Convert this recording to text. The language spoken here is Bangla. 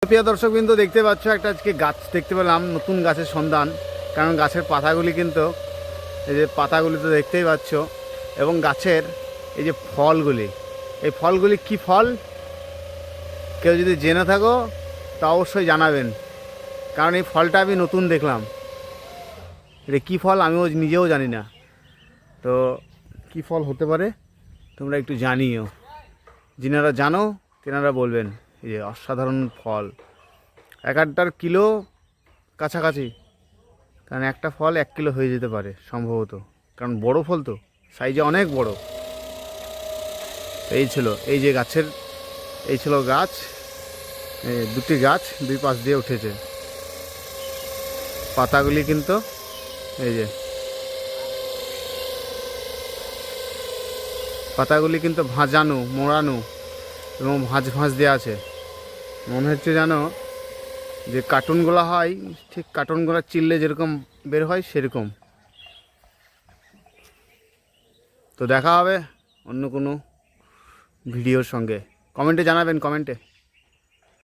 প্রিয় দর্শকবৃন্দ, দেখতে পাচ্ছ একটা আজকে গাছ দেখতে পেলাম, নতুন গাছের সন্ধান। কারণ গাছের পাতাগুলি কিন্তু এই যে পাতাগুলি তো দেখতেই পাচ্ছ, এবং গাছের এই যে ফলগুলি, এই ফলগুলি কি ফল কেউ যদি জেনে থাকো তা অবশ্যই জানাবেন। কারণ এই ফলটা আমি নতুন দেখলাম। এটা কী ফল আমিও নিজেও জানি না, তো কী ফল হতে পারে তোমরা একটু জানিও। যিনারা জানো তেনারা বলবেন। এই যে অসাধারণ ফল, এক আধটার কিলো কাছাকাছি, কারণ একটা ফল 1 কিলো হয়ে যেতে পারে সম্ভবত, কারণ বড় ফল তো, সাইজে অনেক বড়। এই ছিল এই যে গাছের, এই ছিল গাছ, দুটি গাছ দুই পাশ দিয়ে উঠেছে। পাতাগুলি কিন্তু এই যে পাতাগুলি কিন্তু ভাজানো, মোড়ানো এবং ভাঁজ ভাঁজ দেওয়া আছে। মনে হচ্ছে জানো যে কার্টুনগুলো হয়, ঠিক কার্টুনগুলো চিললে যেরকম বের হয় সেরকম। তো দেখা হবে অন্য কোনো ভিডিওর সঙ্গে। কমেন্টে জানাবেন, কমেন্টে।